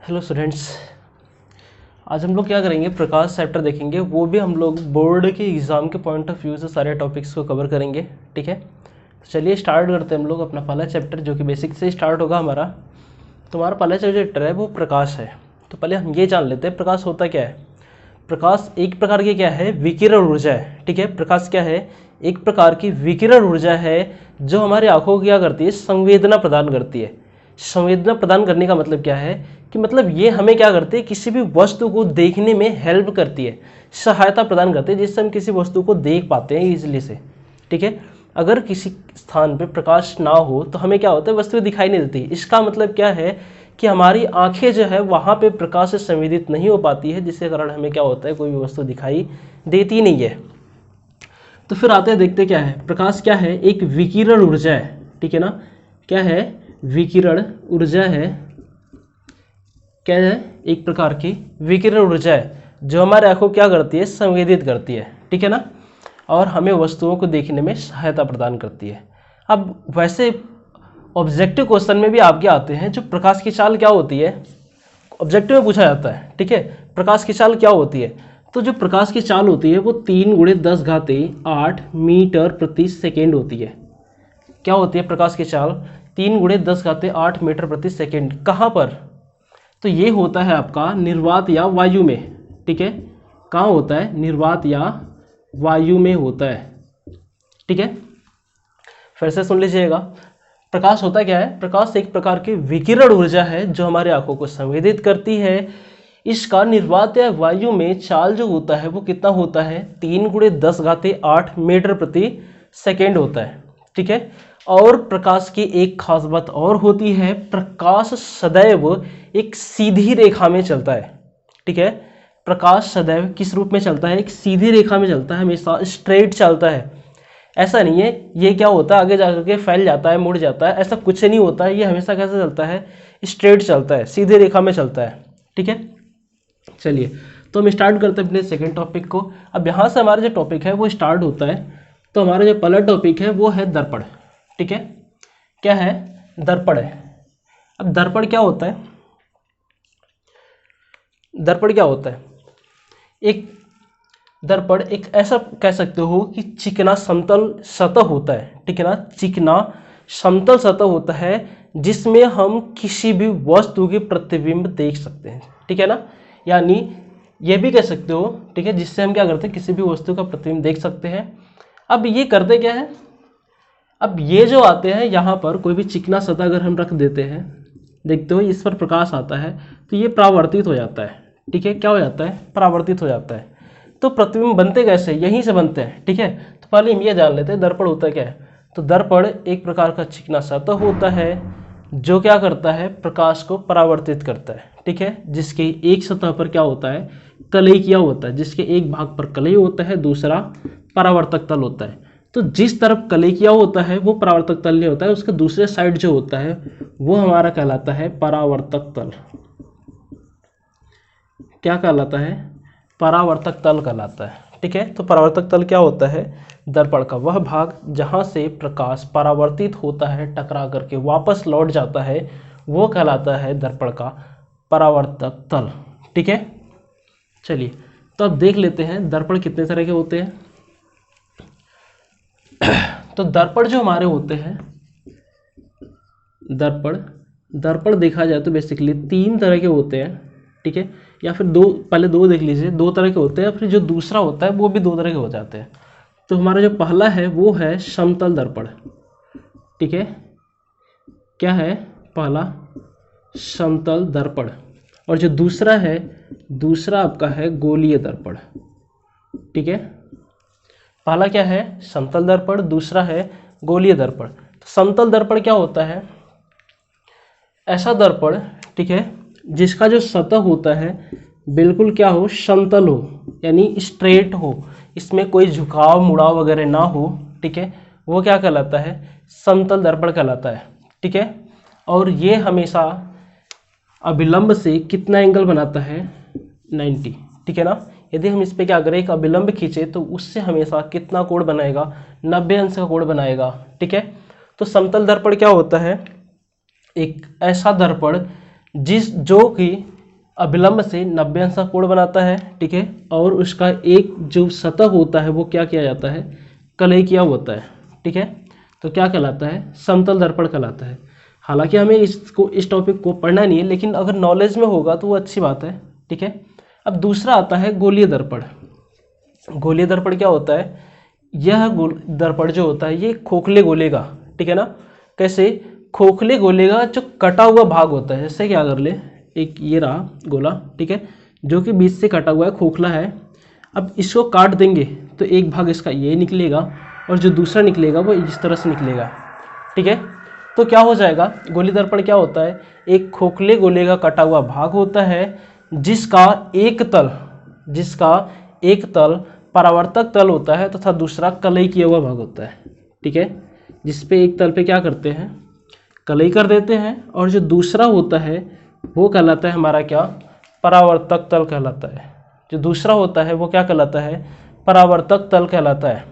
Hello students, आज हम लोग क्या करेंगे, प्रकाश चैप्टर देखेंगे। वो भी हम लोग बोर्ड के एग्ज़ाम के पॉइंट ऑफ व्यू से सारे टॉपिक्स को कवर करेंगे। ठीक है, तो चलिए स्टार्ट करते हैं हम लोग अपना पहला चैप्टर, जो कि बेसिक से स्टार्ट होगा हमारा। तो हमारा पहला चैप्टर है वो प्रकाश है। तो पहले हम ये जान लेते हैं प्रकाश होता क्या है। प्रकाश एक प्रकार की क्या है, विकिरण ऊर्जा है। ठीक है, प्रकाश क्या है, एक प्रकार की विकिरण ऊर्जा है जो हमारी आंखों को क्या करती है, संवेदना प्रदान करती है। संवेदना प्रदान करने का मतलब क्या है कि मतलब ये हमें क्या करती है, किसी भी वस्तु को देखने में हेल्प करती है, सहायता प्रदान करती है, जिससे हम किसी वस्तु को देख पाते हैं इजीली से। ठीक है, अगर किसी स्थान पे प्रकाश ना हो तो हमें क्या होता है, वस्तु दिखाई नहीं देती। इसका मतलब क्या है कि हमारी आंखें जो है वहाँ पे प्रकाश से संवेदित नहीं हो पाती है, जिसके कारण हमें क्या होता है, कोई भी वस्तु दिखाई देती नहीं है। तो फिर आते हैं, देखते क्या है प्रकाश। क्या है, एक विकिरण ऊर्जा है। ठीक है ना, क्या है, विकिरण ऊर्जा है। क्या है, एक प्रकार की विकिरण ऊर्जा है जो हमारे आंखों को क्या करती है, संवेदित करती है। ठीक है ना, और हमें वस्तुओं को देखने में सहायता प्रदान करती है। अब वैसे ऑब्जेक्टिव क्वेश्चन में भी आपके आते हैं, जो प्रकाश की चाल क्या होती है, ऑब्जेक्टिव में पूछा जाता है। ठीक है, प्रकाश की चाल क्या होती है। तो जो प्रकाश की चाल होती है वो 3×10⁸ मीटर प्रति सेकेंड होती है। क्या होती है प्रकाश की चाल, 3×10⁸ मीटर प्रति सेकेंड। कहाँ पर, तो ये होता है आपका निर्वात या वायु में। ठीक है, कहाँ होता है, निर्वात या वायु में होता है। ठीक है, फिर से सुन लीजिएगा, प्रकाश होता क्या है। प्रकाश एक प्रकार की विकिरण ऊर्जा है जो हमारे आंखों को संवेदित करती है। इसका निर्वात या वायु में चाल जो होता है वो कितना होता है, 3×10⁸ मीटर प्रति सेकेंड होता है। ठीक है, और प्रकाश की एक खास बात और होती है, प्रकाश सदैव एक सीधी रेखा में चलता है। ठीक है, प्रकाश सदैव किस रूप में चलता है, एक सीधी रेखा में चलता है, हमेशा स्ट्रेट चलता है। ऐसा नहीं है ये क्या होता है आगे जाकर के फैल जाता है, मुड़ जाता है, ऐसा कुछ नहीं होता है। ये हमेशा कैसे चलता है, स्ट्रेट चलता है, सीधी रेखा में चलता है। ठीक है, चलिए तो हम स्टार्ट करते हैं अपने सेकंड टॉपिक को। अब यहाँ से हमारा जो टॉपिक है वो स्टार्ट होता है। तो हमारा जो पहला टॉपिक है वो है दर्पण। ठीक है, क्या है, दर्पण है। अब दर्पण क्या होता है, दर्पण क्या होता है, एक दर्पण एक ऐसा कह सकते हो कि चिकना समतल सतह होता है। ठीक है ना, चिकना समतल सतह होता है जिसमें हम किसी भी वस्तु के प्रतिबिंब देख सकते हैं। ठीक है ना, यानी ये भी कह सकते हो, ठीक है, जिससे हम क्या करते हैं, किसी भी वस्तु का प्रतिबिंब देख सकते हैं। अब ये करते क्या है, अब ये जो आते हैं यहाँ पर कोई भी चिकना सतह अगर हम रख देते हैं, देखते हो इस पर प्रकाश आता है तो ये परावर्तित हो जाता है। ठीक है, क्या हो जाता है, परावर्तित हो जाता है। तो प्रतिबिंब बनते कैसे, यहीं से बनते हैं। ठीक है, तो पहले हम ये जान लेते हैं दर्पण होता क्या है। तो दर्पण एक प्रकार का चिकना सतह होता है जो क्या करता है, प्रकाश को परावर्तित करता है। ठीक है, जिसके एक सतह पर क्या होता है, कलैकिया होता है, जिसके एक भाग पर कलई होता है, दूसरा परावर्तक तल होता है। तो जिस तरफ कलैकिया होता है वो परावर्तक तल नहीं होता है, उसका दूसरे साइड जो होता है वो हमारा कहलाता है परावर्तक तल। क्या कहलाता है, परावर्तक तल कहलाता है। ठीक है, तो परावर्तक तल क्या होता है, दर्पण का वह भाग जहां से प्रकाश परावर्तित होता है, टकरा करके वापस लौट जाता है, वो कहलाता है दर्पण का परावर्तक तल। ठीक है, चलिए तो अब देख लेते हैं दर्पण कितने तरह के होते हैं। तो दर्पण जो हमारे होते हैं, दर्पण देखा जाए तो बेसिकली 3 तरह के होते हैं। ठीक है, या फिर दो, पहले 2 देख लीजिए, 2 तरह के होते हैं, फिर जो दूसरा होता है वो भी 2 तरह के हो जाते हैं। तो हमारा जो पहला है वो है समतल दर्पण। ठीक है, क्या है, पहला समतल दर्पण। और जो दूसरा है, दूसरा आपका है गोलीय दर्पण। ठीक है, पहला क्या है, समतल दर्पण, दूसरा है गोलीय दर्पण। तो समतल दर्पण क्या होता है, ऐसा दर्पण, ठीक है, जिसका जो सतह होता है बिल्कुल क्या हो, समतल हो, यानी स्ट्रेट हो, इसमें कोई झुकाव मुड़ाव वगैरह ना हो। ठीक है, वो क्या कहलाता है, समतल दर्पण कहलाता है। ठीक है, और ये हमेशा अभिलंब से कितना एंगल बनाता है, 90। ठीक है ना, यदि हम इस पे क्या करें, एक अभिलंब खींचे तो उससे हमेशा कितना कोण बनाएगा, 90 अंश का कोण बनाएगा। ठीक है, तो समतल दर्पण क्या होता है, एक ऐसा दर्पण जो कि अभिलंब से 90 अंश का कोण बनाता है, ठीक है, और उसका एक जो सतह होता है वो क्या किया जाता है, कलई किया होता है, ठीक है। तो क्या कहलाता है, समतल दर्पण कहलाता है। हालांकि हमें इस टॉपिक को पढ़ना नहीं है, लेकिन अगर नॉलेज में होगा तो वो अच्छी बात है, ठीक है। अब दूसरा आता है गोलीय दर्पण। गोलीय दर्पण क्या होता है, यह दर्पण जो होता है ये खोखले गोले का, ठीक है ना। कैसे, खोखले गोले का जो कटा हुआ भाग होता है, जैसे क्या कर ले, एक ये रहा गोला, ठीक है, जो कि बीच से कटा हुआ है, खोखला है। अब इसको काट देंगे तो एक भाग इसका ये निकलेगा और जो दूसरा निकलेगा वो इस तरह से निकलेगा, ठीक है। तो क्या हो जाएगा, गोलीय दर्पण क्या होता है, एक खोखले गोले का कटा हुआ भाग होता है जिसका एक तल परावर्तक तल होता है तथा दूसरा कलई किया हुआ भाग होता है, ठीक है। जिसपे एक तल पे क्या करते हैं, कलई कर देते हैं, और जो दूसरा होता है वो कहलाता है हमारा क्या, परावर्तक तल कहलाता है। जो दूसरा होता है वो क्या कहलाता है, परावर्तक तल कहलाता है,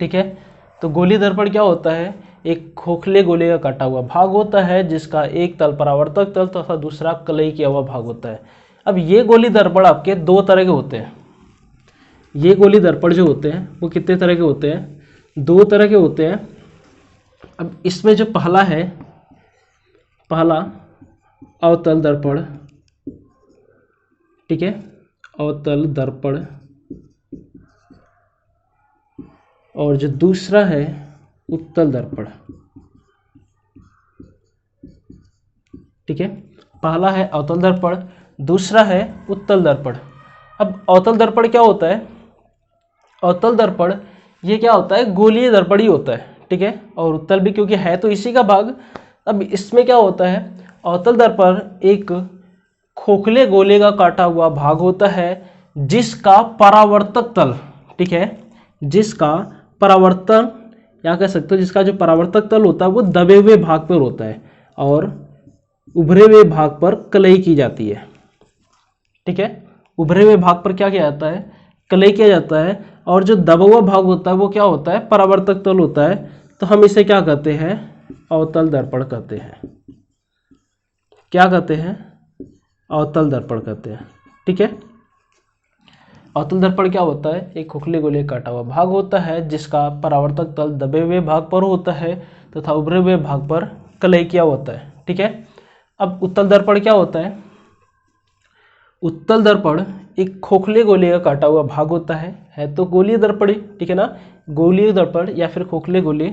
ठीक है। तो गोलीय दर्पण क्या होता है, एक खोखले गोले का काटा हुआ भाग होता है जिसका एक तल परावर्तक तल तथा दूसरा कलई किया हुआ भाग होता है। अब ये गोलीय दर्पण आपके दो तरह के होते हैं। ये गोलीय दर्पण जो होते हैं वो कितने तरह के होते हैं, दो तरह के होते हैं। अब इसमें जो पहला अवतल दर्पण, ठीक है, अवतल दर्पण, और जो दूसरा है उत्तल दर्पण, ठीक है। पहला है अवतल दर्पण, दूसरा है उत्तल दर्पण। अब अवतल दर्पण क्या होता है, अवतल दर्पण ये क्या होता है, गोलीय दर्पण ही होता है, ठीक है, और उत्तल भी, क्योंकि है तो इसी का भाग। अब इसमें क्या होता है, अवतल दर्पण एक खोखले गोले का काटा हुआ भाग होता है जिसका परावर्तक तल, ठीक है, जिसका परावर्तन या कह सकते हो जिसका जो परावर्तक तल होता है वो दबे हुए भाग पर होता है और उभरे हुए भाग पर कलई की जाती है, ठीक है। उभरे हुए भाग पर क्या किया जाता है, कलई किया जाता है, और जो दबा हुआ भाग होता है वो क्या होता है, परावर्तक तल होता है। तो हम इसे क्या कहते हैं, अवतल दर्पण कहते हैं। क्या कहते हैं, अवतल दर्पण कहते हैं, ठीक है। अवतल दर्पण क्या होता है, एक खोखले गोले काटा हुआ भाग होता है जिसका परावर्तक तल दबे हुए भाग पर होता है तथा उभरे हुए भाग पर कलई किया होता है, ठीक है। अब उत्तल दर्पण क्या होता है, उत्तल दर्पण एक खोखले गोले का काटा हुआ भाग होता है तो गोलीय दर्पण, ठीक है ना। गोलीय दर्पण या फिर खोखले गोले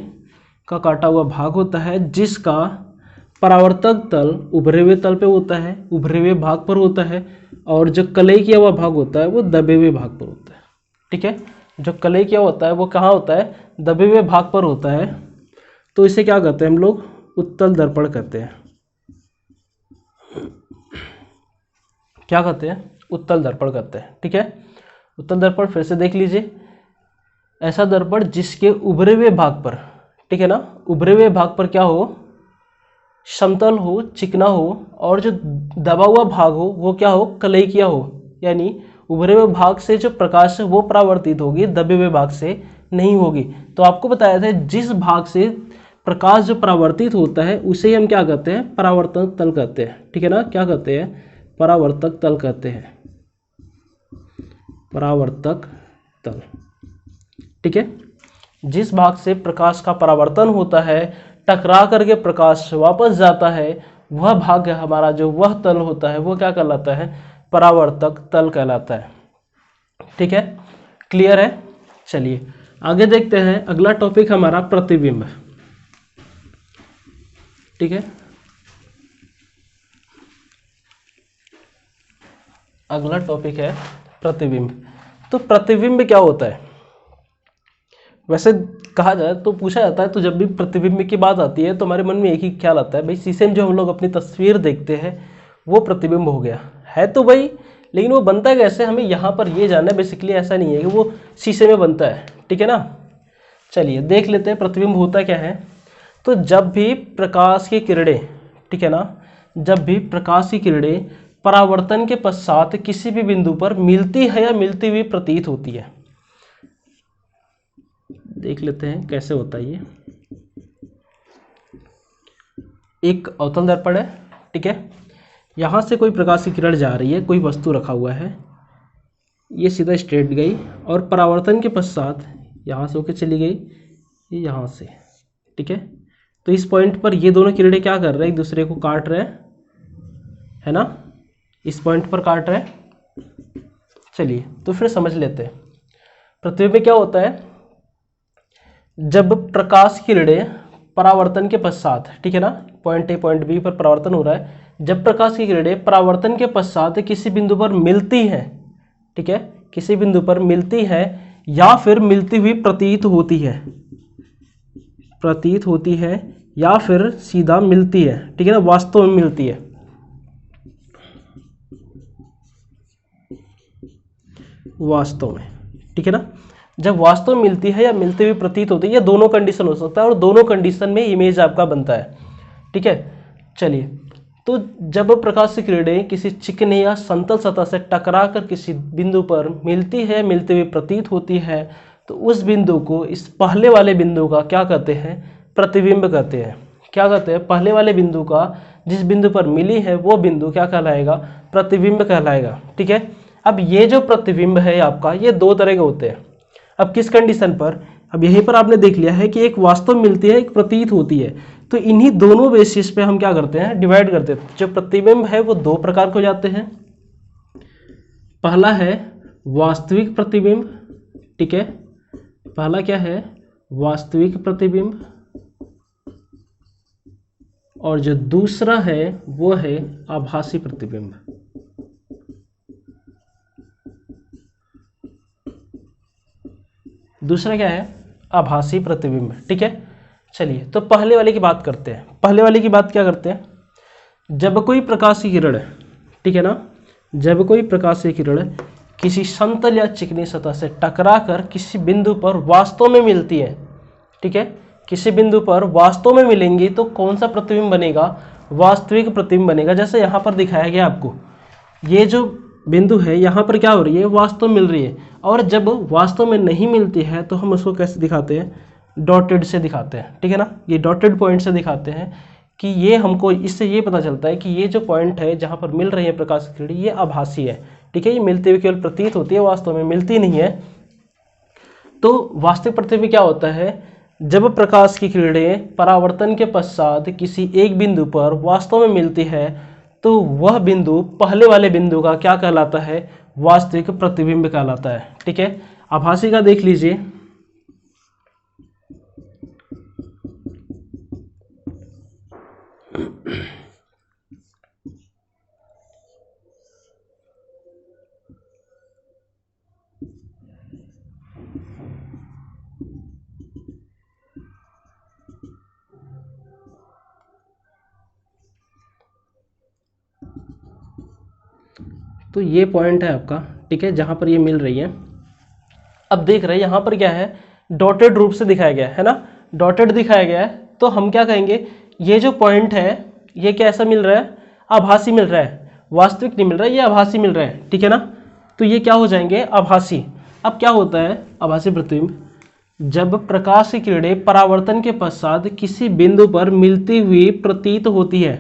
का काटा हुआ भाग होता है जिसका परावर्तक तल उभरे हुए तल पे होता है, उभरे हुए भाग पर होता है, और जो कलई किया हुआ भाग होता है वो दबे हुए भाग पर होता है, ठीक है। जो कलई किया होता है वो कहाँ होता है, दबे हुए भाग पर होता है। तो इसे क्या कहते हैं हम लोग, उत्तल दर्पण कहते हैं। क्या कहते हैं, उत्तल दर्पण कहते हैं, ठीक है। उत्तल दर्पण फिर से देख लीजिए, ऐसा दर्पण जिसके उभरे हुए भाग पर, ठीक है ना, उभरे हुए भाग पर क्या हो, समतल हो, चिकना हो, और जो दबा हुआ भाग हो वो क्या हो, कलई किया हो, यानी उभरे हुए भाग से जो प्रकाश है वो परावर्तित होगी, दबे हुए भाग से नहीं होगी। तो आपको बताया था जिस भाग से प्रकाश जो परावर्तित होता है उसे हम क्या कहते हैं, परावर्तक तल कहते हैं, ठीक है ना। क्या कहते हैं, परावर्तक तल कहते हैं, परावर्तक तल, ठीक है। जिस भाग से प्रकाश का परावर्तन होता है, टकरा करके प्रकाश वापस जाता है, वह भाग हमारा जो वह तल होता है वो क्या कहलाता है, परावर्तक तल कहलाता है, ठीक है। क्लियर है। चलिए आगे देखते हैं, अगला टॉपिक हमारा प्रतिबिंब, ठीक है। अगला टॉपिक है प्रतिबिंब। तो प्रतिबिंब क्या होता है, वैसे कहा जाए तो पूछा जाता है तो जब भी प्रतिबिंब की बात आती है तो हमारे मन में एक ही ख्याल आता है, भाई शीशे में जो हम लोग अपनी तस्वीर देखते हैं वो प्रतिबिंब हो गया है, तो भाई लेकिन वो बनता है कैसे, हमें यहाँ पर ये जानना है। बेसिकली ऐसा नहीं है कि वो शीशे में बनता है, ठीक है ना। चलिए देख लेते हैं प्रतिबिंब होता क्या है। तो जब भी प्रकाश की किरणें, ठीक है ना, जब भी प्रकाश की किरणें परावर्तन के पश्चात किसी भी बिंदु पर मिलती है या मिलती हुई प्रतीत होती है, देख लेते हैं कैसे होता है ये। एक अवतल दर्पण है, ठीक है, यहाँ से कोई प्रकाश की किरण जा रही है, कोई वस्तु रखा हुआ है, ये सीधा स्ट्रेट गई और परावर्तन के पश्चात यहाँ से होकर चली गई ये यहाँ से, ठीक है। तो इस पॉइंट पर ये दोनों किरणें क्या कर रहे हैं, एक दूसरे को काट रहे हैं, है ना, इस पॉइंट पर काट रहे हैं। चलिए तो फिर समझ लेते हैं प्रतिबिंब में क्या होता है। जब प्रकाश की किरणें परावर्तन के पश्चात, ठीक है ना, पॉइंट ए पॉइंट बी पर परावर्तन हो रहा है, जब प्रकाश की किरणें परावर्तन के पश्चात किसी बिंदु पर मिलती हैं, ठीक है, किसी बिंदु पर मिलती है या फिर मिलती हुई प्रतीत होती है, प्रतीत होती है या फिर सीधा मिलती है, ठीक है ना, वास्तव में मिलती है, वास्तव में, ठीक है ना। जब वास्तव में मिलती है या मिलते हुए प्रतीत होती है, ये दोनों कंडीशन हो सकता है और दोनों कंडीशन में इमेज आपका बनता है, ठीक है। चलिए, तो जब प्रकाश की किरणें किसी चिकने या समतल सतह से टकराकर किसी बिंदु पर मिलती है, मिलते हुए प्रतीत होती है, तो उस बिंदु को, इस पहले वाले बिंदु का क्या कहते हैं, प्रतिबिंब कहते हैं। क्या कहते हैं, पहले वाले बिंदु का, जिस बिंदु पर मिली है वो बिंदु क्या कहलाएगा, प्रतिबिंब कहलाएगा, ठीक है। अब ये जो प्रतिबिंब है आपका, ये दो तरह के होते हैं। अब किस कंडीशन पर, अब यहीं पर आपने देख लिया है कि एक वास्तव मिलती है, एक प्रतीत होती है, तो इन्हीं दोनों बेसिस पे हम क्या करते हैं, डिवाइड करते हैं। जो प्रतिबिंब है वो दो प्रकार के हो जाते हैं। पहला है वास्तविक प्रतिबिंब, ठीक है, पहला क्या है, वास्तविक प्रतिबिंब, और जो दूसरा है वो है आभासी प्रतिबिंब। दूसरा क्या है, आभासी प्रतिबिंब, ठीक है। चलिए तो पहले वाले की बात करते हैं। पहले वाले की बात क्या करते हैं, जब कोई प्रकाश की किरण, ठीक है ना, जब कोई प्रकाश की किरण किसी समतल या चिकनी सतह से टकराकर किसी बिंदु पर वास्तव में मिलती है, ठीक है, किसी बिंदु पर वास्तव में मिलेंगी तो कौन सा प्रतिबिंब बनेगा, वास्तविक प्रतिबिंब बनेगा। जैसे यहाँ पर दिखाया गया आपको, ये जो बिंदु है यहाँ पर क्या हो रही है, वास्तव मिल रही है, और जब वास्तव में नहीं मिलती है तो हम उसको कैसे दिखाते हैं, डॉटेड से दिखाते हैं, ठीक है ना, ये डॉटेड पॉइंट से दिखाते हैं कि ये हमको, इससे ये पता चलता है कि ये जो पॉइंट है जहाँ पर मिल रही है प्रकाश की किरण, ये आभासी है, ठीक है, ये मिलते हुए केवल प्रतीत होती है, वास्तव में मिलती नहीं है। तो वास्तविक प्रतिबिंब क्या होता है, जब प्रकाश की किरणें परावर्तन के पश्चात किसी एक बिंदु पर वास्तव में मिलती है तो वह बिंदु पहले वाले बिंदु का क्या कहलाता है, वास्तविक प्रतिबिंब कहलाता है, ठीक है। आभासी का देख लीजिए, तो ये पॉइंट है आपका, ठीक है, जहां पर ये मिल रही है। अब देख रहे हैं यहाँ पर क्या है, डॉटेड रूप से दिखाया गया है ना, डॉटेड दिखाया गया है, तो हम क्या कहेंगे, ये जो पॉइंट है ये कैसा मिल रहा है, आभासी मिल रहा है, वास्तविक नहीं मिल रहा है, ये आभासी मिल रहा है, ठीक है ना। तो ये क्या हो जाएंगे, आभासी। अब क्या होता है आभासी प्रतिबिंब, जब प्रकाश की किरणें परावर्तन के पश्चात किसी बिंदु पर मिलती हुई प्रतीत होती है,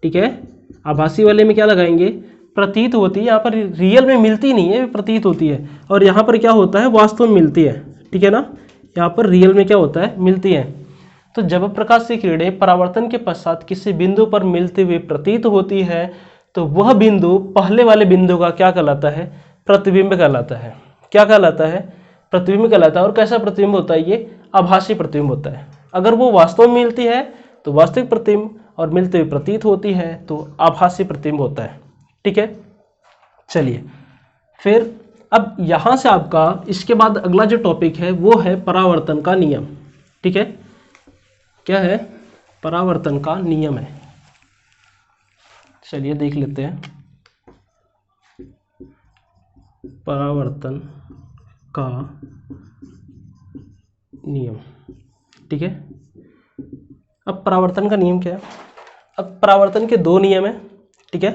ठीक है, आभासी वाले में क्या लगाएंगे, प्रतीत होती है, यहाँ पर रियल में मिलती नहीं है, प्रतीत होती है, और यहाँ पर क्या होता है, वास्तव में मिलती है, ठीक है ना, यहाँ पर रियल में क्या होता है, मिलती है। तो जब प्रकाश की किरणें परावर्तन के पश्चात किसी बिंदु पर मिलती हुई प्रतीत होती है तो वह बिंदु पहले वाले बिंदु का क्या कहलाता है, प्रतिबिंब कहलाता है। क्या कहलाता है, प्रतिबिंब कहलाता है। और कैसा प्रतिबिंब होता है, ये आभासी प्रतिबिंब होता है। अगर वो वास्तव में मिलती है तो वास्तविक प्रतिबिंब, और मिलते हुए प्रतीत होती है तो आभासी प्रतिबिंब होता है, ठीक है। चलिए फिर अब यहाँ से आपका इसके बाद अगला जो टॉपिक है वो है परावर्तन का नियम, ठीक है। क्या है, परावर्तन का नियम है। चलिए देख लेते हैं परावर्तन का नियम, ठीक है। अब परावर्तन का नियम क्या है, अब परावर्तन के दो नियम है, ठीक है,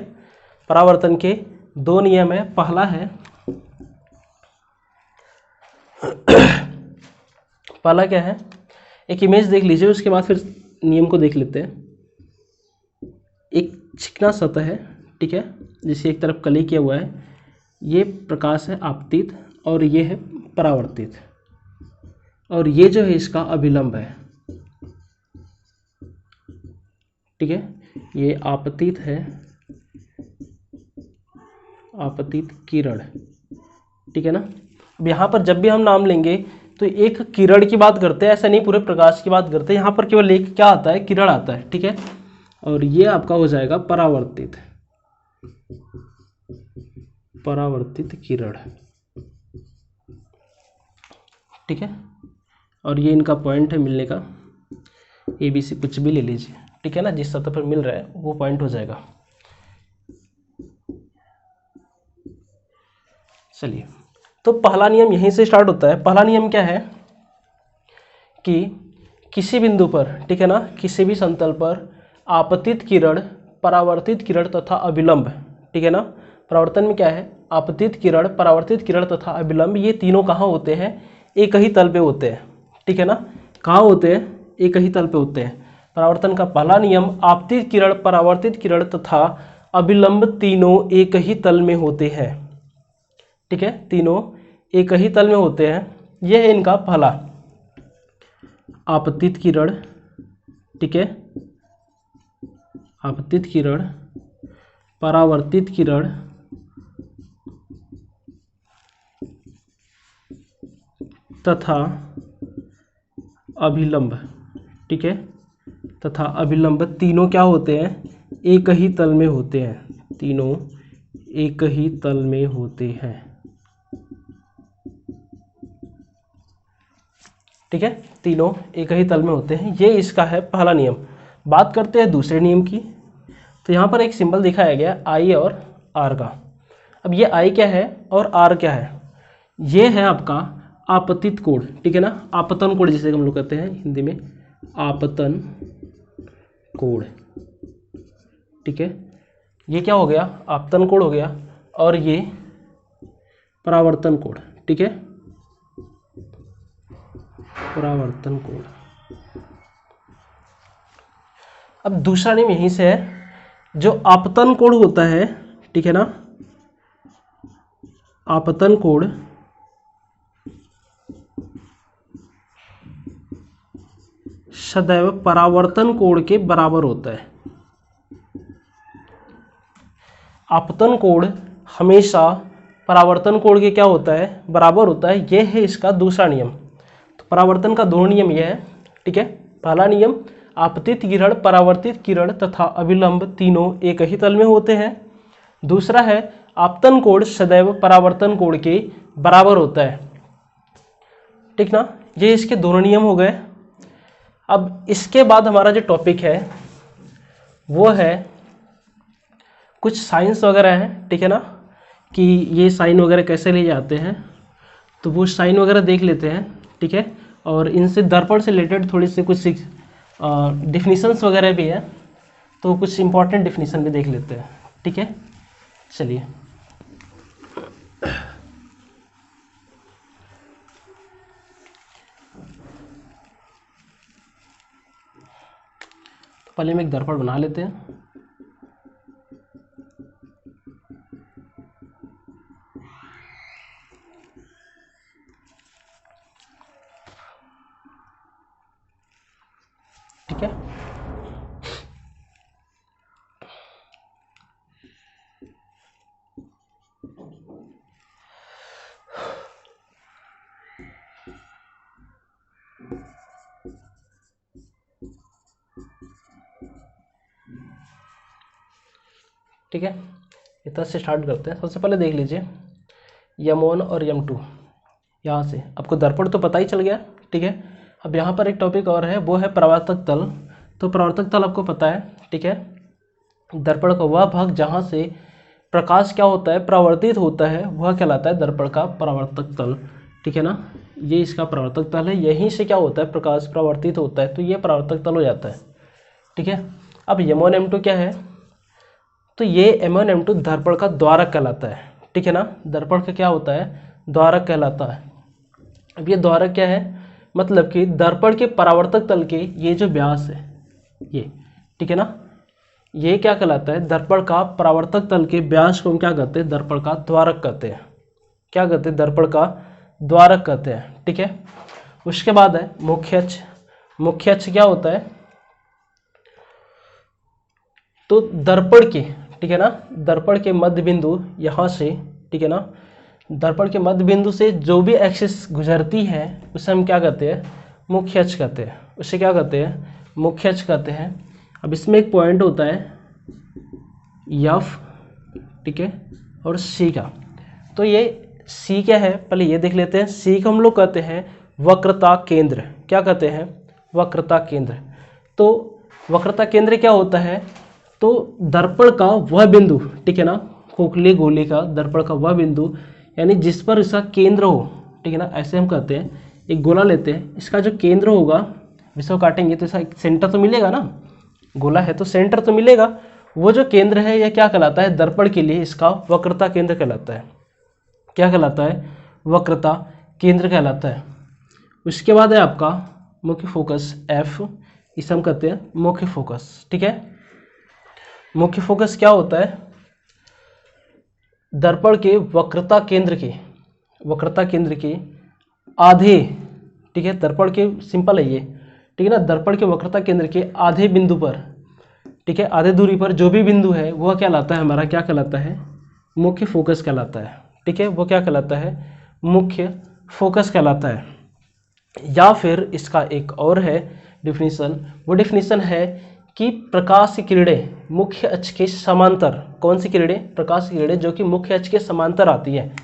परावर्तन के दो नियम है। पहला है, पहला क्या है, एक इमेज देख लीजिए, उसके बाद फिर नियम को देख लेते हैं। एक चिकना सतह है, ठीक है, जिसे एक तरफ कली किया हुआ है, ये प्रकाश है आपतित और ये है परावर्तित, और ये जो है इसका अभिलंब है, ठीक है, ये आपतित है, आपतित किरण, ठीक है ना। अब यहाँ पर जब भी हम नाम लेंगे तो एक किरण की बात करते हैं, ऐसा नहीं पूरे प्रकाश की बात करते हैं, यहाँ पर केवल एक क्या आता है, किरण आता है, ठीक है। और ये आपका हो जाएगा परावर्तित, परावर्तित किरण, ठीक है। और ये इनका पॉइंट है मिलने का, ABC कुछ भी ले लीजिए, ठीक है ना, जिस सतह पर मिल रहा है वो पॉइंट हो जाएगा। चलिए, तो पहला नियम यहीं से स्टार्ट होता है। पहला नियम क्या है कि किसी बिंदु पर, ठीक है ना, किसी भी समतल पर आपतित किरण, परावर्तित किरण तथा अभिलंब, ठीक है ना, परावर्तन में क्या है, आपतित किरण, परावर्तित किरण तथा अभिलंब, ये तीनों कहाँ होते हैं, एक ही तल पे होते हैं, ठीक है ना। कहाँ होते हैं, एक ही तल पे होते हैं। परावर्तन का पहला नियम, आपतित किरण, परावर्तित किरण तथा अभिलंब तीनों एक ही तल में होते हैं, ठीक है, तीनों एक ही तल में होते हैं। यह है इनका पहला, आपतित किरण, ठीक है, आपतित किरण, परावर्तित किरण तथा अभिलंब, ठीक है, तथा अभिलंब तीनों क्या होते हैं, एक ही तल में होते हैं, तीनों एक ही तल में होते हैं, ठीक है, तीनों एक ही तल में होते हैं। ये इसका है पहला नियम। बात करते हैं दूसरे नियम की। तो यहाँ पर एक सिंबल दिखाया गया I और R का। अब ये I क्या है और R क्या है, ये है आपका आपतित कोण, ठीक है ना, आपतन कोण जिसे हम लोग कहते हैं हिंदी में, आपतन कोण, ठीक है। ये क्या हो गया, आपतन कोण हो गया, और ये परावर्तन कोण, ठीक है, परावर्तन कोण। अब दूसरा नियम यहीं से है, जो आपतन कोण होता है, ठीक है ना, आपतन कोण सदैव परावर्तन कोण के बराबर होता है। आपतन कोण हमेशा परावर्तन कोण के क्या होता है, बराबर होता है। यह है इसका दूसरा नियम। तो परावर्तन का दो नियम यह है, ठीक है। पहला नियम, आपतित किरण, परावर्तित किरण तथा अभिलंब तीनों एक ही तल में होते हैं। दूसरा है, आपतन कोण सदैव परावर्तन कोण के बराबर होता है, ठीक ना। ये इसके दोनों नियम हो गए। अब इसके बाद हमारा जो टॉपिक है वो है कुछ साइंस वगैरह है, ठीक है ना, कि ये साइन वगैरह कैसे लिए जाते हैं, तो वो साइन वगैरह देख लेते हैं, ठीक है। और इनसे दर्पण से रिलेटेड थोड़ी सी कुछ डिफिनीशंस वगैरह भी है, तो कुछ इंपॉर्टेंट डिफिनीशन भी देख लेते हैं, ठीक है। चलिए, तो पहले हम एक दर्पण बना लेते हैं। ठीक है, ठीक है, इतना से स्टार्ट करते हैं। सबसे पहले देख लीजिए M1 और M2, यहाँ से आपको दर्पण तो पता ही चल गया, ठीक है। अब यहाँ पर एक टॉपिक और है, वो है परावर्तक तल। तो परावर्तक तल आपको पता है, ठीक है, दर्पण का वह भाग जहाँ से प्रकाश क्या होता है, परावर्तित होता है, वह कहलाता है दर्पण का परावर्तक तल, ठीक है ना। ये इसका परावर्तक तल है, यहीं से क्या होता है, प्रकाश परावर्तित होता है, तो ये परावर्तक तल हो जाता है, ठीक है। अब M1 M2 क्या है, तो ये M1 M2 दर्पण का द्वारक कहलाता है, ठीक है ना। दर्पण का क्या होता है, द्वारक कहलाता है। अब ये द्वारक क्या है, मतलब कि दर्पण के परावर्तक तल के ये जो व्यास है ये, ठीक है ना, ये क्या कहलाता है, दर्पण का परावर्तक तल के व्यास को हम क्या कहते हैं, दर्पण का द्वारक कहते हैं। क्या कहते हैं, दर्पण का द्वारक कहते हैं। ठीक है, उसके बाद है मुख्य अक्ष। मुख्य अक्ष क्या होता है, तो दर्पण के, ठीक है ना, दर्पण के मध्य बिंदु यहाँ से, ठीक है ना, दर्पण के मध्य बिंदु से जो भी एक्सिस गुजरती है उसे हम क्या कहते हैं, मुख्य अक्ष कहते हैं। उसे क्या कहते हैं, मुख्य अक्ष कहते हैं। अब इसमें एक पॉइंट होता है एफ, ठीक है, और सी का। तो ये सी क्या है, पहले ये देख लेते हैं। सी को हम लोग कहते हैं वक्रता केंद्र। क्या कहते हैं, वक्रता केंद्र। तो वक्रता केंद्र क्या होता है, तो दर्पण का वह बिंदु, ठीक है ना, खोखली गोली का दर्पण का वह बिंदु, यानी जिस पर इसका केंद्र हो, ठीक है ना, ऐसे हम कहते हैं। एक गोला लेते हैं, इसका जो केंद्र होगा, इसको काटेंगे तो इसका सेंटर तो मिलेगा ना, गोला है तो सेंटर तो मिलेगा। वो जो केंद्र है यह क्या कहलाता है, दर्पण के लिए इसका वक्रता केंद्र कहलाता है। क्या कहलाता है, वक्रता केंद्र कहलाता है। उसके बाद है आपका मुख्य फोकस एफ, इसे हम कहते हैं मुख्य फोकस। ठीक है, मुख्य फोकस क्या होता है, दर्पण के वक्रता केंद्र के, वक्रता केंद्र के आधे, ठीक है, दर्पण के, सिंपल है ये, ठीक है ना, दर्पण के वक्रता केंद्र के आधे बिंदु पर, ठीक है, आधे दूरी पर जो भी बिंदु है वह क्या कहलाता है, हमारा क्या कहलाता है, मुख्य फोकस कहलाता है। ठीक है, वो क्या कहलाता है, मुख्य फोकस कहलाता है। या फिर इसका एक और है डिफिनीशन, वो डिफिनीशन है कि प्रकाश की किरणें मुख्य अक्ष के समांतर, कौन सी किरणें, प्रकाश की किरणें जो कि मुख्य अक्ष के समांतर आती है,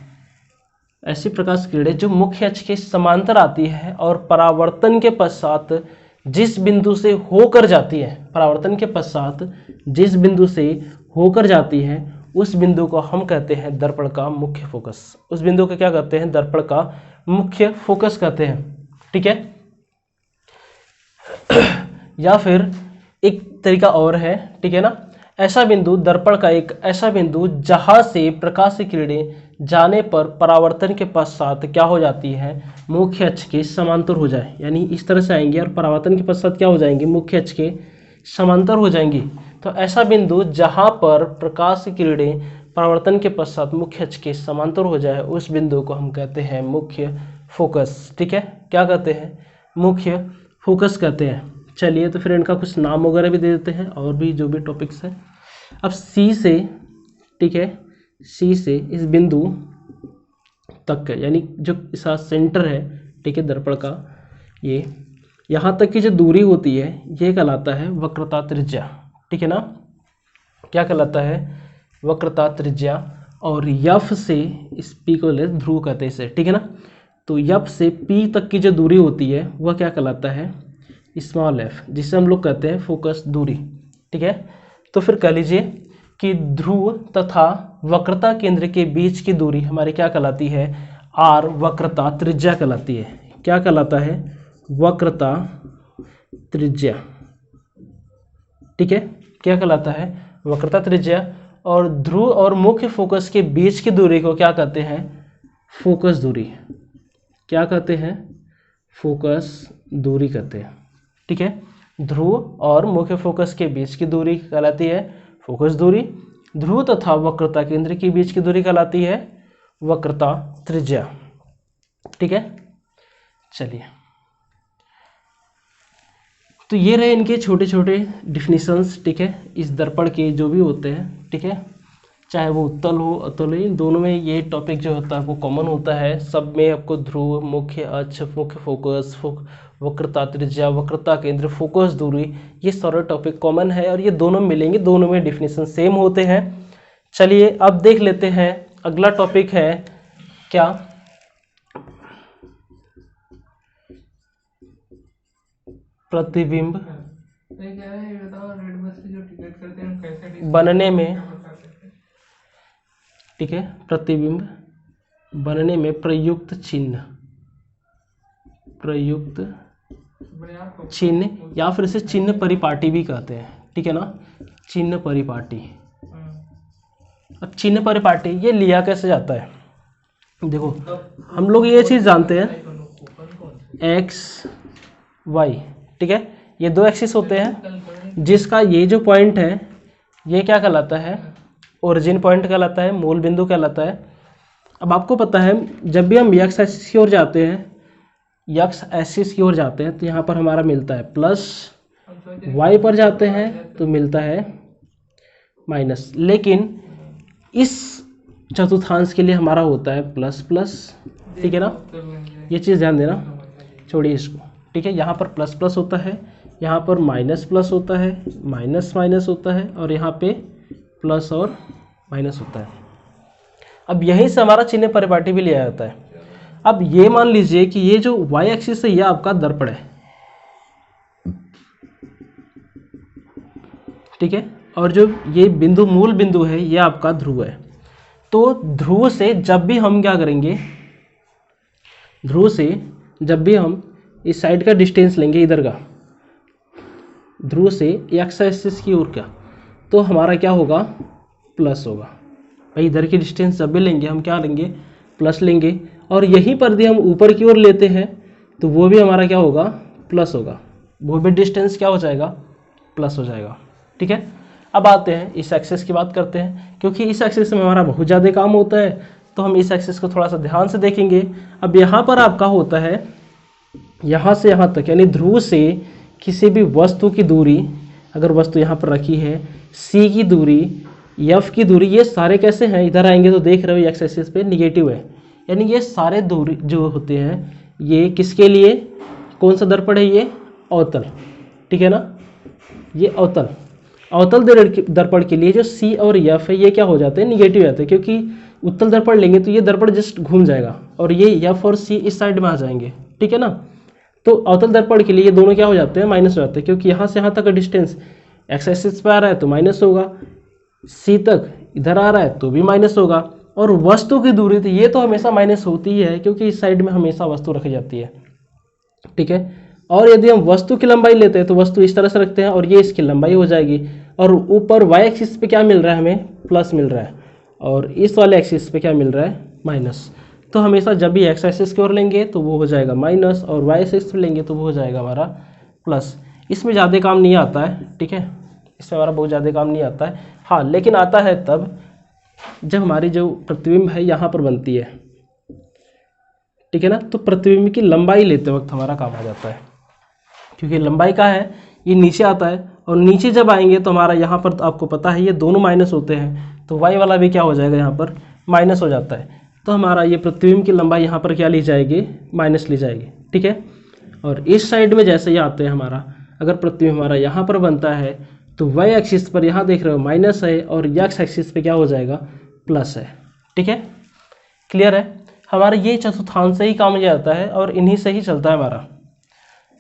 ऐसी प्रकाश किरणें जो मुख्य अक्ष के समांतर आती है और परावर्तन के पश्चात जिस बिंदु से होकर जाती है, परावर्तन के पश्चात जिस बिंदु से होकर जाती है उस बिंदु को हम कहते हैं दर्पण का मुख्य फोकस। उस बिंदु को क्या कहते हैं, दर्पण का मुख्य फोकस कहते हैं। ठीक है, या फिर एक तरीका और है, ठीक है ना, ऐसा बिंदु, दर्पण का एक ऐसा बिंदु जहां से प्रकाश की किरणें जाने पर परावर्तन के पश्चात क्या हो जाती है, मुख्य अक्ष के समांतर हो जाए, यानी इस तरह से आएंगे और परावर्तन के पश्चात क्या हो जाएंगे, मुख्य अक्ष के समांतर हो जाएंगी। तो ऐसा बिंदु जहां पर प्रकाश की किरणें परावर्तन के पश्चात मुख्य अक्ष के समांतर हो जाए उस बिंदु को हम कहते हैं मुख्य फोकस। ठीक है, क्या कहते हैं, मुख्य फोकस कहते हैं। चलिए तो फिर इनका कुछ नाम वगैरह भी दे देते हैं और भी जो भी टॉपिक्स हैं। अब सी से, ठीक है, सी से इस बिंदु तक है, यानी जो इसका सेंटर है, ठीक है, दर्पण का, ये यहाँ तक की जो दूरी होती है ये कहलाता है वक्रता त्रिज्या। ठीक है ना, क्या कहलाता है, वक्रता त्रिज्या। और यफ से इस पी को ले ध्रुव कहते हैं इसे। ठीक है ना, तो यफ से पी तक की जो दूरी होती है वह क्या कहलाता है, स्मॉल एफ, जिसे हम लोग कहते हैं फोकस दूरी। ठीक है, तो फिर कह लीजिए कि ध्रुव तथा वक्रता केंद्र के बीच की दूरी हमारी क्या कहलाती है, आर, वक्रता त्रिज्या कहलाती है। क्या कहलाता है, वक्रता त्रिज्या। ठीक है, क्या कहलाता है, वक्रता त्रिज्या। और ध्रुव और मुख्य फोकस के बीच की दूरी को क्या कहते हैं, फोकस दूरी। क्या कहते हैं, फोकस दूरी कहते हैं। ठीक है, ध्रुव और मुख्य फोकस के बीच की दूरी कहलाती है फोकस दूरी। ध्रुव तथा वक्रता केंद्र के बीच की दूरी कहलाती है वक्रता त्रिज्या। ठीक है, चलिए तो ये रहे इनके छोटे छोटे डिफिनीशंस। ठीक है, इस दर्पण के जो भी होते हैं, ठीक है, चाहे वो उत्तल हो अतल हो, इन दोनों में ये टॉपिक जो होता है वो कॉमन होता है। सब में आपको ध्रुव, मुख्य अक्ष, मुख्य फोकस, वक्रता त्रिज्या, वक्रता केंद्र, फोकस दूरी, ये सारे टॉपिक कॉमन है और ये दोनों मिलेंगे, दोनों में डिफिनीशन सेम होते हैं। चलिए अब देख लेते हैं अगला टॉपिक है क्या, प्रतिबिंब बनने में, ठीक है, प्रतिबिंब बनने में प्रयुक्त चिन्ह, प्रयुक्त चिन्ह, या फिर इसे चिन्ह परिपाटी भी कहते हैं। ठीक है ना, चिन्ह परिपाटी। अब चिन्ह परिपाटी ये लिया कैसे जाता है, देखो हम लोग ये चीज जानते हैं एक्स वाई। ठीक है, ये दो एक्सिस होते हैं जिसका ये जो पॉइंट है ये क्या कहलाता है, ओरिजिन पॉइंट कहलाता है, मूल बिंदु कहलाता है। अब आपको पता है जब भी हम एक्स एक्सिस की ओर जाते हैं, एक्स एक्सिस की ओर जाते हैं तो यहाँ पर हमारा मिलता है प्लस, वाई पर जाते हैं तो मिलता है माइनस, लेकिन इस चतुर्थांश के लिए हमारा होता है प्लस प्लस, ठीक है ना, ये चीज़ ध्यान देना, छोड़िए इसको, ठीक है। यहाँ पर प्लस प्लस होता है, यहाँ पर माइनस प्लस होता है, माइनस माइनस होता है, और यहाँ पे प्लस और माइनस होता है। अब यहीं से हमारा चिन्ह परिपाटी भी लिया जाता है। अब ये मान लीजिए कि ये जो y एक्सिस है ये आपका दर्पण है, ठीक है, और जो ये बिंदु मूल बिंदु है ये आपका ध्रुव है। तो ध्रुव से जब भी हम क्या करेंगे, ध्रुव से जब भी हम इस साइड का डिस्टेंस लेंगे, इधर का ध्रुव से एक्स एक्सिस की ओर का, तो हमारा क्या होगा, प्लस होगा। भाई इधर की डिस्टेंस जब भी लेंगे हम क्या लेंगे, प्लस लेंगे, और यहीं पर भी हम ऊपर की ओर लेते हैं तो वो भी हमारा क्या होगा, प्लस होगा, वो भी डिस्टेंस क्या हो जाएगा, प्लस हो जाएगा, ठीक है। अब आते हैं इस एक्सिस की बात करते हैं, क्योंकि इस एक्सिस में हमारा बहुत ज़्यादा काम होता है तो हम इस एक्सिस को थोड़ा सा ध्यान से देखेंगे। अब यहाँ पर आपका होता है यहाँ से यहाँ तक, यानी ध्रुव से किसी भी वस्तु की दूरी, अगर वस्तु यहाँ पर रखी है, सी की दूरी, एफ की दूरी, ये सारे कैसे हैं, इधर आएंगे तो देख रहे हो एक्स एक्सिस पे निगेटिव है, यानी ये सारे दूरी जो होते हैं ये किसके लिए, कौन सा दर्पण है, ये अवतल, ठीक है ना, ये अवतल, अवतल दर्पण के लिए जो सी और एफ है ये क्या हो जाते हैं, निगेटिव जाते हैं, क्योंकि उत्तल दर्पण लेंगे तो ये दर्पण जस्ट घूम जाएगा और ये एफ और सी इस साइड में आ जाएंगे, ठीक है ना। तो अवतल दर्पण के लिए ये दोनों क्या हो जाते हैं, माइनस हो जाते हैं, क्योंकि यहाँ से यहाँ तक का डिस्टेंस एक्स एक्सिस पे आ रहा है तो माइनस होगा, सी तक इधर आ रहा है तो भी माइनस होगा, और वस्तु की दूरी तो ये तो हमेशा माइनस होती ही है, क्योंकि इस साइड में हमेशा वस्तु रखी जाती है, ठीक है। और यदि हम वस्तु की लंबाई लेते हैं तो वस्तु इस तरह से रखते हैं और ये इसकी लंबाई हो जाएगी, और ऊपर वाई एक्सिस पे क्या मिल रहा है, हमें प्लस मिल रहा है, और इस वाले एक्सिस पे क्या मिल रहा है, माइनस। तो हमेशा जब भी एक्स एक्सिस की ओर लेंगे तो वो हो जाएगा माइनस, और वाई एक्सिस पे लेंगे तो वो हो जाएगा हमारा प्लस। इसमें ज़्यादा काम नहीं आता है, ठीक है, इसमें हमारा बहुत ज़्यादा काम नहीं आता है, हाँ, लेकिन आता है तब जब हमारी जो प्रतिबिंब है यहाँ पर बनती है, ठीक है ना। तो प्रतिबिंब की लंबाई लेते वक्त हमारा काम आ जाता है, क्योंकि लंबाई का है ये नीचे आता है, और नीचे जब आएंगे तो हमारा यहाँ पर तो आपको पता है ये दोनों माइनस होते हैं, तो वाई वाला भी क्या हो जाएगा, यहाँ पर माइनस हो जाता है, तो हमारा ये प्रतिबिंब की लंबाई यहाँ पर क्या ली जाएगी, माइनस ली जाएगी, ठीक है। और इस साइड में जैसे ये आते हैं हमारा, अगर प्रतिबिंब हमारा यहाँ पर बनता है तो वाई एक्सिस पर यहाँ देख रहे हो माइनस है, और एक्स एक्सिस पे क्या हो जाएगा, प्लस है, ठीक है, क्लियर है। हमारा ये चतुर्थांश से ही काम लिया जाता है और इन्हीं से ही चलता है हमारा।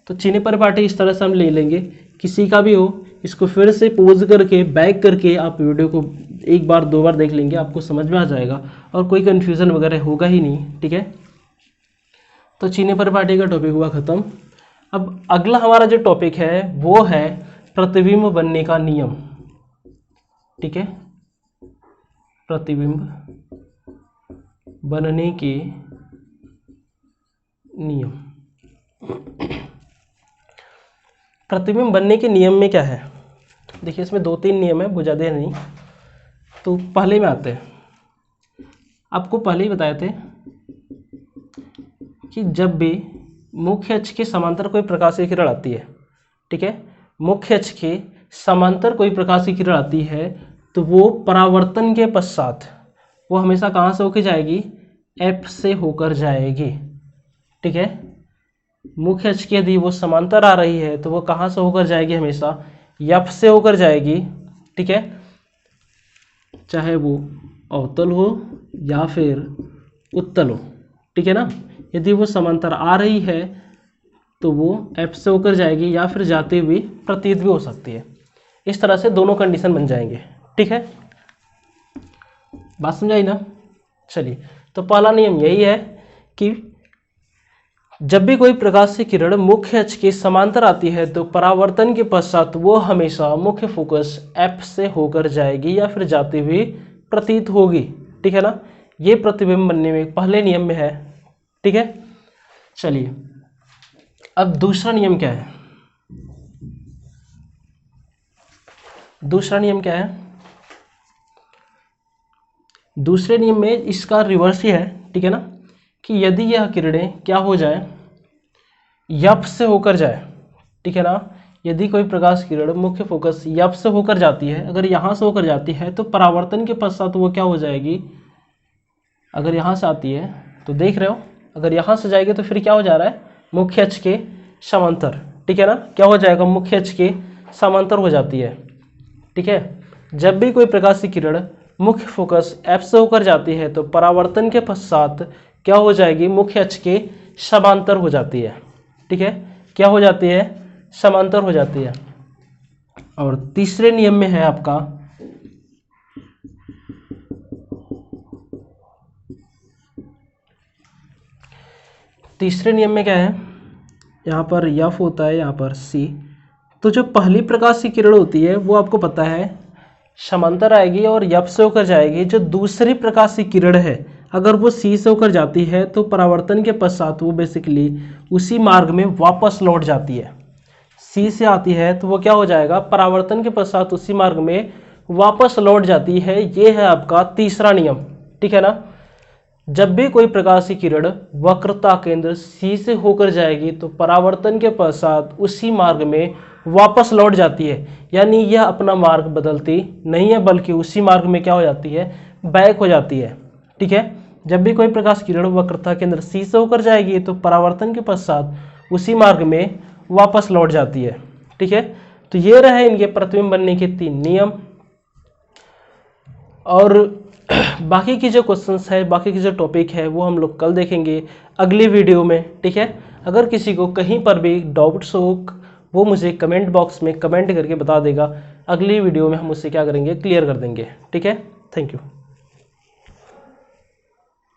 तो चिन्ह परिपाटी इस तरह से हम ले लेंगे, किसी का भी हो, इसको फिर से पोज करके बैक करके आप वीडियो को एक बार दो बार देख लेंगे, आपको समझ में आ जाएगा और कोई कन्फ्यूज़न वगैरह होगा ही नहीं, ठीक है। तो चिन्ह परिपाटी का टॉपिक हुआ ख़त्म। अब अगला हमारा जो टॉपिक है वो है प्रतिबिंब बनने का नियम, ठीक है, प्रतिबिंब बनने के नियम। प्रतिबिंब बनने के नियम में क्या है, देखिए इसमें दो तीन नियम है, बहुत ज़्यादा नहीं। तो पहले में आते हैं, आपको पहले ही बताए थे कि जब भी मुख्य अक्ष के समांतर कोई प्रकाश की किरण आती है, ठीक है, मुख्य अक्ष के समांतर कोई प्रकाश की किरण आती है तो वो परावर्तन के पश्चात वो हमेशा कहाँ से होकर जाएगी, एफ से होकर जाएगी, ठीक है। मुख्य अक्ष की यदि वो समांतर आ रही है तो वो कहाँ से होकर जाएगी, हमेशा एफ से होकर जाएगी, ठीक है, चाहे वो अवतल हो या फिर उत्तल हो, ठीक है ना। यदि वो समांतर आ रही है तो वो एफ से होकर जाएगी या फिर जाते हुए प्रतीत भी हो सकती है। इस तरह से दोनों कंडीशन बन जाएंगे, ठीक है, बात समझाई ना। चलिए, तो पहला नियम यही है कि जब भी कोई प्रकाश की किरण मुख्य अक्ष के समांतर आती है तो परावर्तन के पश्चात वो हमेशा मुख्य फोकस एफ से होकर जाएगी या फिर जाते हुए प्रतीत होगी, ठीक है ना। ये प्रतिबिंब बनने में पहले नियम में है, ठीक है। चलिए, अब दूसरा नियम क्या है, दूसरा नियम क्या है, दूसरे नियम में इसका रिवर्स ही है, ठीक है ना, कि यदि यह किरणें क्या हो जाए, यफ से होकर जाए, ठीक है ना, यदि कोई प्रकाश किरण मुख्य फोकस यफ से होकर जाती है, अगर यहाँ से होकर जाती है तो परावर्तन के पश्चात वो क्या हो जाएगी, अगर यहाँ से आती है तो देख रहे हो, अगर यहाँ से जाएगी तो फिर क्या हो जा रहा है, मुख्य अक्ष के समांतर, ठीक है ना, क्या हो जाएगा, मुख्य अक्ष के समांतर हो जाती है, ठीक है। जब भी कोई प्रकाश की किरण मुख्य फोकस एफ से होकर जाती है तो परावर्तन के पश्चात क्या हो जाएगी, मुख्य अक्ष के समांतर हो जाती है, ठीक है, क्या हो जाती है, समांतर हो जाती है। और तीसरे नियम में है आपका तीसरे नियम में क्या है, यहाँ पर यफ होता है, यहाँ पर सी, तो जो पहली प्रकाश की किरण होती है वो आपको पता है समांतर आएगी और यफ से होकर जाएगी। जो दूसरी प्रकाश की किरण है अगर वो सी से होकर जाती है तो परावर्तन के पश्चात वो बेसिकली उसी मार्ग में वापस लौट जाती है। सी से आती है तो वो क्या हो जाएगा, परावर्तन के पश्चात उसी मार्ग में वापस लौट जाती है। ये है आपका तीसरा नियम, ठीक है ना। जब भी कोई प्रकाश की किरण वक्रता केंद्र सी से होकर जाएगी तो परावर्तन के पश्चात उसी मार्ग में वापस लौट जाती है, यानी यह अपना मार्ग बदलती नहीं है बल्कि उसी मार्ग में क्या हो जाती है, बैक हो जाती है, ठीक है। जब भी कोई प्रकाश किरण वक्रता केंद्र सी से होकर जाएगी तो परावर्तन के पश्चात उसी मार्ग में वापस लौट जाती है, ठीक है। तो ये रहे इनके प्रतिबिंब बनने के 3 नियम। और बाकी की जो क्वेश्चंस है, बाकी की जो टॉपिक है वो हम लोग कल देखेंगे अगली वीडियो में, ठीक है। अगर किसी को कहीं पर भी डाउट्स हो वो मुझे कमेंट बॉक्स में कमेंट करके बता देगा, अगली वीडियो में हम उससे क्या करेंगे, क्लियर कर देंगे, ठीक है। Thank you.